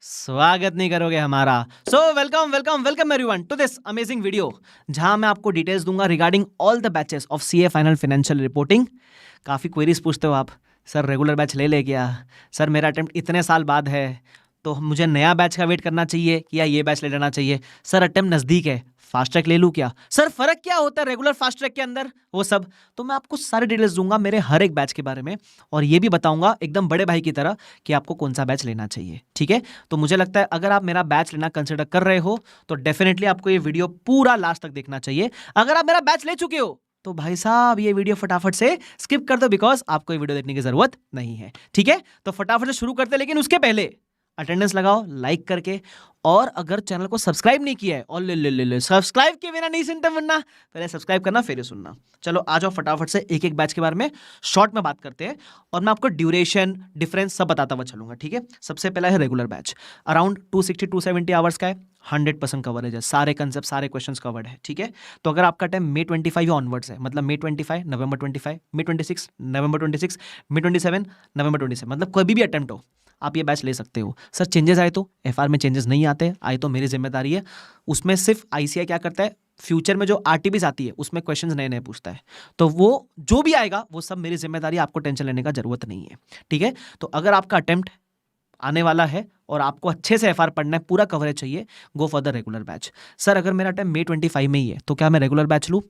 स्वागत नहीं करोगे हमारा। So welcome welcome welcome everyone to this amazing video, जहां मैं आपको डिटेल्स दूंगा regarding all the batches of CA final financial reporting. काफ़ी क्वेरीज पूछते हो आप, सर रेगुलर बैच ले क्या? सर मेरा अटेम्प्ट इतने साल बाद है, तो मुझे नया बैच का वेट करना चाहिए या ये बैच ले लेना चाहिए? सर अटेम्प्ट नज़दीक है, फास्ट ट्रैक ले लूँ क्या? सर फर्क क्या होता है रेगुलर फास्ट ट्रैक के अंदर, वो सब। तो मैं आपको सारे डिटेल्स दूंगा मेरे हर एक बैच के बारे में, और ये भी बताऊंगा एकदम बड़े भाई की तरह कि आपको कौन सा बैच लेना चाहिए। ठीक है, तो मुझे लगता है अगर आप मेरा बैच लेना कंसिडर कर रहे हो तो डेफिनेटली आपको ये वीडियो पूरा लास्ट तक देखना चाहिए। अगर आप मेरा बैच ले चुके हो तो भाई साहब ये वीडियो फटाफट से स्किप कर दो, बिकॉज आपको ये वीडियो देखने की जरूरत नहीं है। ठीक है, तो फटाफट से शुरू करते हैं, लेकिन उसके पहले अटेंडेंस लगाओ लाइक करके, और अगर चैनल को सब्सक्राइब नहीं किया है और ले सब्सक्राइब के बिना नहीं सुनते वरना, पहले सब्सक्राइब करना फिर सुनना। चलो आ जाओ फटाफट से एक एक बैच के बारे में शॉर्ट में बात करते हैं, और मैं आपको ड्यूरेशन डिफरेंस सब बताता हुआ चलूंगा। ठीक है, सबसे पहला है रेगुलर बैच, अराउंड 260-270 आवर्स का है, 100% कवरेज है, सारे कंसेप्ट सारे क्वेश्चंस कवर्ड है। ठीक है, तो अगर आपका टाइम May 25 ऑनवर्ड्स है, मतलब May 25, November 25, May 26, November 26, May 27, November 27, मतलब कोई भी अटेम्प्ट हो आप ये बैच ले सकते हो। सर चेंजेस आए तो? एफआर में चेंजेस नहीं आते, आए तो मेरी जिम्मेदारी है। उसमें सिर्फ आईसीआई क्या करता है, फ्यूचर में जो आरटीबीस आती है उसमें क्वेश्चंस नए नए पूछता है, तो वो जो भी आएगा वो सब मेरी जिम्मेदारी, आपको टेंशन लेने का जरूरत नहीं है। ठीक है, तो अगर आपका अटेम्प्ट आने वाला है और आपको अच्छे से एफआर पढ़ना है, पूरा कवरेज चाहिए, गो for the regular batch. Sir अगर मेरा टाइम May 25 में ही है तो क्या मैं रेगुलर बैच लूँ?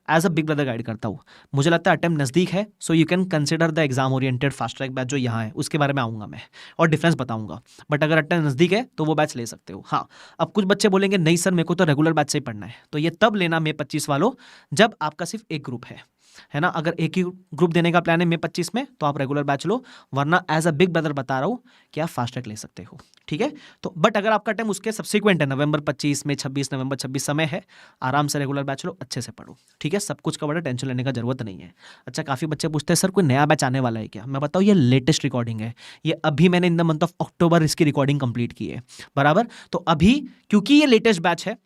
As a big brother guide करता हूँ, मुझे लगता है अटेम्प्ट नज़दीक है, so you can consider the exam oriented fast track batch जो यहाँ है, उसके बारे में आऊँगा मैं और डिफरेंस बताऊँगा। बट अगर अटेम्प्ट नज़दीक है तो वो बैच ले सकते हो। हाँ, अब कुछ बच्चे बोलेंगे नहीं सर मेरे को तो रेगुलर बैच से ही पढ़ना है, तो ये तब लेना May 25 वालों जब आपका सिर्फ एक ग्रुप है ना। अगर एक ही ग्रुप देने का प्लान है May 25 में तो आप रेगुलर बैच लो, वरना एज अ बिग ब्रदर बता रहा हूँ कि आप फास्ट ट्रैक ले सकते हो। ठीक है, तो बट अगर आपका टाइम उसके सब्सिक्वेंट है, November 25 में 26, November 26 समय है, आराम से रेगुलर बैच लो, अच्छे से पढ़ो। ठीक है, सब कुछ का बड़ा टेंशन लेने का जरूरत नहीं है। अच्छा, काफ़ी बच्चे पूछते हैं सर कोई नया बैच आने वाला है क्या? मैं बताऊँ ये लेटेस्ट रिकॉर्डिंग है, ये अभी मैंने इन द मंथ ऑफ अक्टूबर इसकी रिकॉर्डिंग कंप्लीट की है बराबर। तो अभी क्योंकि ये लेटेस्ट बैच है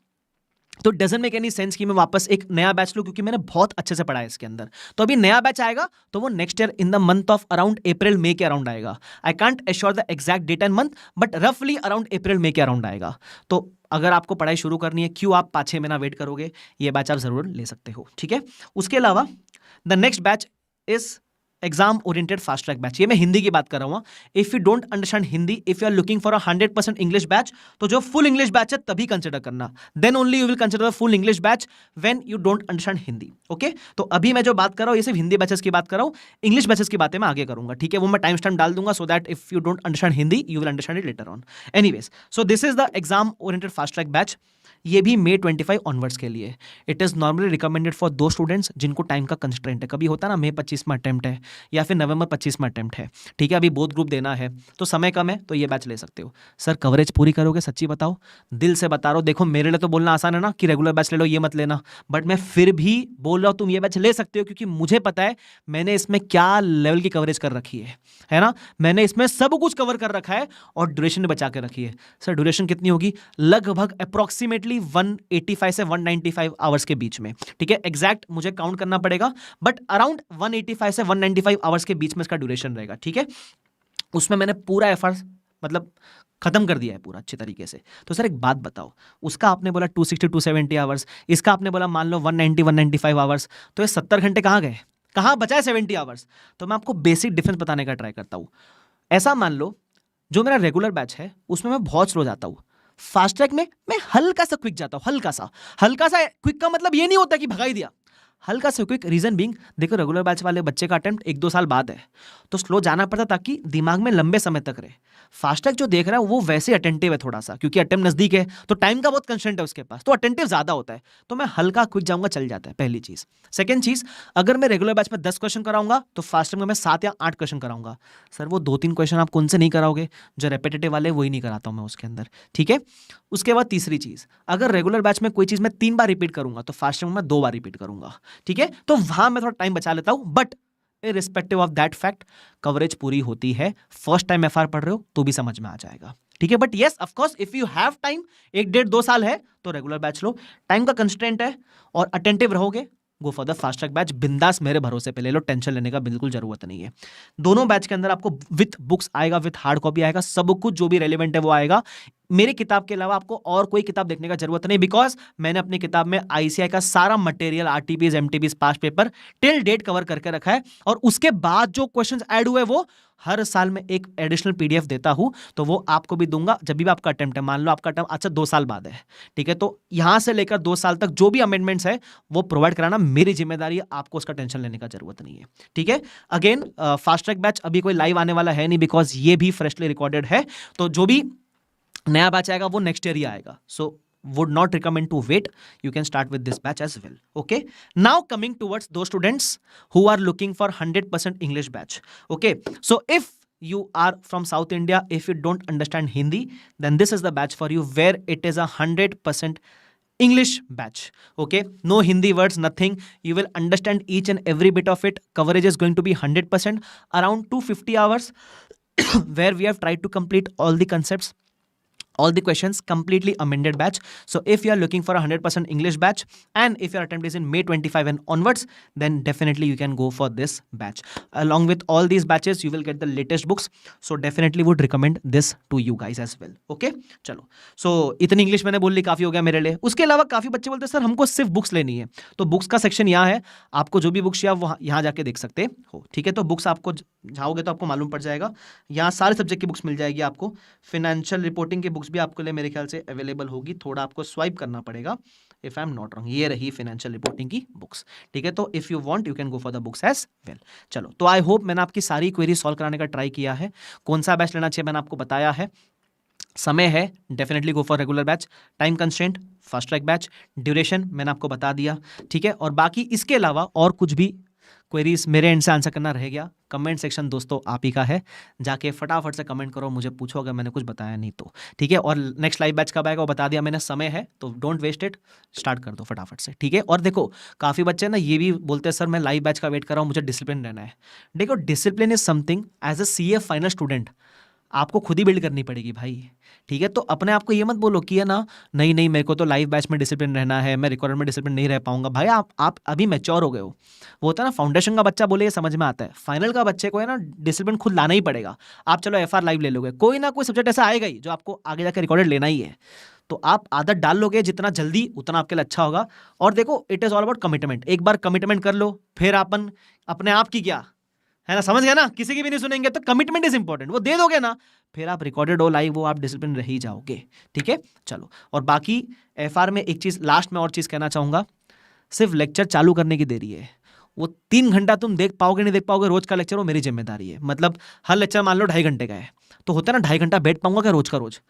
तो डजंट मेक एनी सेंस कि मैं वापस एक नया बैच लूं, क्योंकि मैंने बहुत अच्छे से पढ़ा है इसके अंदर। तो अभी नया बैच आएगा तो वो next year in the month of around April May के अराउंड आएगा। I can't assure the exact date and month, but रफली अराउंड अप्रैल मई के अराउंड आएगा। तो अगर आपको पढ़ाई शुरू करनी है, क्यों आप 5-6 महीना वेट करोगे, ये बैच आप जरूर ले सकते हो। ठीक है, उसके अलावा the next batch is exam oriented fast track batch, ये मैं हिंदी की बात कर रहा हूँ। If you don't understand Hindi, if you are looking for a 100% English batch, तो जो फुल इंग्लिश बैच है तभी कंसिडर करना, then only you will consider the full English batch when you don't understand Hindi. Okay, तो अभी मैं जो बात कर रहा हूँ ये सिर्फ हिंदी बैचेस की बात कर रहा हूँ, इंग्लिश बैचेस की बातें मैं आगे करूंगा। ठीक है, वो मैं टाइम स्टैम्प डाल दूंगा so that if you don't understand Hindi you will understand it later on. Anyways, so this is the exam oriented fast track batch, ये भी May 25 ऑनवर्ड्स के लिए। It is normally recommended for दो students जिनको time का constraint है, कभी होता है ना May 25 में अटेम्प्ट है या फिर November 25 में अटेम्प्ट है। ठीक है, अभी बोथ ग्रुप देना है तो समय कम है, तो ये बैच ले सकते हो। सर कवरेज पूरी करोगे? सच्ची बताओ, दिल से बता रहा हूँ। देखो मेरे लिए तो बोलना आसान है ना कि रेगुलर बैच ले लो, ये मत लेना, बट मैं फिर भी बोल रहा हूँ तुम ये बैच ले सकते हो, क्योंकि मुझे पता है मैंने इसमें क्या लेवल की कवरेज कर रखी है ना। मैंने इसमें सब कुछ कवर कर रखा है और ड्यूरेशन बचा के रखी है। सर ड्यूरेशन कितनी होगी? लगभग अप्रॉक्सीमेटली 185 से 195 आवर्स के बीच में। ठीक है, एग्जैक्ट मुझे काउंट करना पड़ेगा, बट अराउंड 185 से 195 आवर्स के बीच में इसका ड्यूरेशन रहेगा। ठीक है, उसमें मैंने पूरा एफर्ट मतलब खत्म कर दिया है पूरा अच्छे तरीके से। तो सर एक बात बताओ, उसका आपने बोला 260-270 आवर्स, इसका आपने बोला मान लो 190-195 आवर्स, तो ये 70 घंटे कहाँ गए, कहाँ बचा है 70 आवर्स? तो मैं आपको बेसिक डिफरेंस बताने का ट्राई करता हूँ। ऐसा मान लो जो मेरा रेगुलर बैच है उसमें मैं बहुत स्लो जाता हूँ, फास्ट ट्रैक में मैं हल्का सा क्विक जाता हूँ, हल्का सा क्विक का मतलब ये नहीं होता कि भगा ही दिया, हल्का सा क्विक। रीजन बीइंग, देखो रेगुलर बैच वाले बच्चे का अटेम्प्ट 1-2 साल बाद है तो स्लो जाना पड़ता ताकि दिमाग में लंबे समय तक रहे। फास्ट ट्रैक जो देख रहा है वो वैसे अटेंटिव है थोड़ा सा, क्योंकि अटेम्प्ट नजदीक है तो टाइम का बहुत कंस्ट्रेंट है उसके पास, तो अटेंटिव ज्यादा होता है, तो मैं हल्का क्विक जाऊंगा, चल जाता है, पहली चीज। सेकंड चीज, अगर मैं रेगुलर बैच में 10 क्वेश्चन कराऊंगा तो फास्ट ट्रैक में मैं 7 या 8 क्वेश्चन कराऊंगा। सर वो 2-3 क्वेश्चन आप कौन से नहीं कराओगे? जो रेपिटेटिव वाले वही नहीं कराता हूं मैं उसके अंदर। ठीक है, उसके बाद तीसरी चीज, अगर रेगुलर बैच में कोई चीज मैं 3 बार रिपीट करूंगा तो फास्ट ट्रैक में मैं 2 बार रिपीट करूंगा। ठीक है, तो वहां मैं थोड़ा टाइम बचा लेता हूं, but irrespective of that fact coverage पूरी होती है। फर्स्ट टाइम एफआर पढ़ रहे हो तो भी समझ में आ जाएगा। ठीक है, but yes of course if you have time, 1-1.5-2 साल है तो रेगुलर बैच लो, टाइम का कंस्ट्रेंट है और अटेंटिव रहोगे, गो for the fast track batch, बिंदास मेरे भरोसे पे ले लो, टेंशन लेने का बिल्कुल जरूरत नहीं है। दोनों बैच के अंदर आपको विथ बुक्स आएगा, विथ हार्ड कॉपी आएगा, सब कुछ जो भी रेलिवेंट है वो आएगा। मेरी किताब के अलावा आपको और कोई किताब देखने का जरूरत नहीं, बिकॉज मैंने अपनी किताब में आईसीआई का सारा material, RTPs, MTPs, past paper till date cover करके रखा है, और उसके बाद जो क्वेश्चंस ऐड हुए वो हर साल में एक एडिशनल पीडीएफ देता हूं, तो वो आपको भी दूंगा जब भी आपका अटेम्प्ट है। मान लो आपका अटेम्प्ट अच्छा 2 साल बाद है, ठीक है, तो यहां से लेकर 2 साल तक जो भी अमेंडमेंट्स है वो प्रोवाइड कराना मेरी जिम्मेदारी है, आपको उसका टेंशन लेने का जरूरत नहीं है, ठीक है। अगेन फास्ट ट्रैक बैच अभी कोई लाइव आने वाला है नहीं, बिकॉज ये भी फ्रेशली रिकॉर्डेड है, तो जो भी नया बैच आएगा वो नेक्स्ट ईयर ही आएगा, सो would not recommend to wait. You can start with this batch as well. Okay, now coming towards those students who are looking for 100% English batch. Okay, so if you are from South India, if you don't understand Hindi, then this is the batch for you, where it is 100% English batch. Okay, no Hindi words, nothing. You will understand each and every bit of it. Coverage is going to be 100%, around 250 hours where we have tried to complete all the concepts, all the questions, completely amended batch. So if you are looking for 100% English batch, and if your attempt is in May 25 and onwards, then definitely you can go for this batch. Along with all these batches, you will get the latest books. So definitely would recommend this to you guys as well. Okay, चलो, so इतनी English मैंने बोल ली, काफी हो गया मेरे लिए। उसके अलावा काफी बच्चे बोलते हैं सर हमको सिर्फ बुक्स लेनी है, तो बुक्स का सेक्शन यहाँ है, आपको जो भी बुक्स चाहिए वो यहाँ जाके देख सकते हो, ठीक है। तो बुक्स आपको जाओगे तो आपको मालूम पड़ जाएगा, यहाँ सारे सब्जेक्ट की बुक्स मिल जाएगी आपको। फाइनेंशियल रिपोर्टिंग की बुक्स भी आपके लिए मेरे ख्याल से अवेलेबल होगी, थोड़ा आपको स्वाइप करना पड़ेगा, if I am not wrong. ये रही फाइनेंशियल रिपोर्टिंग की बुक्स, ठीक है। तो if you want you can go for the books as well. चलो, तो आई होप मैंने आपकी सारी क्वेरी सॉल्व कराने का ट्राई किया है। कौन सा बैच लेना चाहिए मैंने आपको बताया है, समय है definitely go for regular batch, time constraint fast track batch, duration मैंने आपको बता दिया, ठीक है। और बाकी इसके अलावा और कुछ भी क्वेरीज मेरे एंड से आंसर करना रह गया, कमेंट सेक्शन दोस्तों आप ही का है, जाके फटाफट से कमेंट करो, मुझे पूछो अगर मैंने कुछ बताया नहीं तो, ठीक है। और नेक्स्ट लाइव बैच कब आएगा वो बता दिया मैंने, समय है, तो डोंट वेस्ट इट, स्टार्ट कर दो फटाफट से, ठीक है। और देखो काफ़ी बच्चे ना ये भी बोलते हैं सर मैं लाइव बैच का वेट कर रहा हूँ, मुझे डिसिप्लिन रहना है। देखो discipline is something as a CA final student आपको खुद ही बिल्ड करनी पड़ेगी भाई, ठीक है। तो अपने आप को ये मत बोलो कि है ना नहीं नहीं मेरे को तो लाइव बैच में डिसिप्लिन रहना है, मैं रिकॉर्ड में डिसिप्लिन नहीं रह पाऊंगा। भाई आप अभी मैच्योर हो गए हो, वो होता है ना फाउंडेशन का बच्चा बोले ये समझ में आता है, फाइनल का बच्चे को है ना डिसिप्लिन खुद लाना ही पड़ेगा। आप चलो एफआर लाइव ले लोगे, कोई ना कोई सब्जेक्ट ऐसा आएगा ही जो आपको आगे जाकर रिकॉर्डेड लेना ही है, तो आप आदत डाल लोगे जितना जल्दी उतना आपके लिए अच्छा होगा। और देखो it is all about commitment, एक बार कमिटमेंट कर लो फिर अपन अपने आप की क्या है ना, समझ गया ना, किसी की भी नहीं सुनेंगे, तो कमिटमेंट इज इंपॉर्टेंट, वो दे दोगे ना फिर आप रिकॉर्डेड हो लाइव वो आप डिसिप्लिन रह ही जाओगे, ठीक है। चलो, और बाकी एफआर में एक चीज़ लास्ट में और चीज़ कहना चाहूँगा, सिर्फ लेक्चर चालू करने की देरी है, वो 3 घंटा तुम देख पाओगे नहीं देख पाओगे, रोज का लेक्चर वो मेरी जिम्मेदारी है। मतलब हर लेक्चर मान लो 2.5 घंटे का है, तो होता है ना 2.5 घंटा बैठ पाऊंगा क्या रोज का रोज,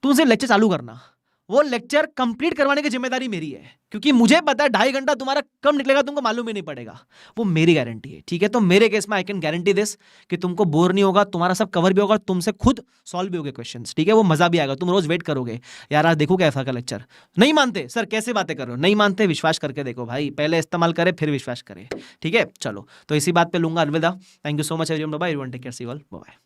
तुम सिर्फ लेक्चर चालू करना, वो लेक्चर कंप्लीट करवाने की जिम्मेदारी मेरी है, क्योंकि मुझे पता है 2.5 घंटा तुम्हारा कम निकलेगा, तुमको मालूम ही नहीं पड़ेगा, वो मेरी गारंटी है, ठीक है। तो मेरे केस में आई कैन गारंटी दिस कि तुमको बोर नहीं होगा, तुम्हारा सब कवर भी होगा, तुमसे खुद सॉल्व भी होगे क्वेश्चंस, ठीक है। वो मजा भी आएगा, तुम रोज वेट करोगे यार आज देखो क्या एफआर का लेक्चर, नहीं मानते सर कैसे बातें कर रहे हो, नहीं मानते विश्वास करके देखो भाई, पहले इस्तेमाल करे फिर विश्वास करे, ठीक है। चलो, तो इसी बात पे लूंगा अलविदा, thank you so much everyone, bye bye, everyone take care, see you all, bye bye.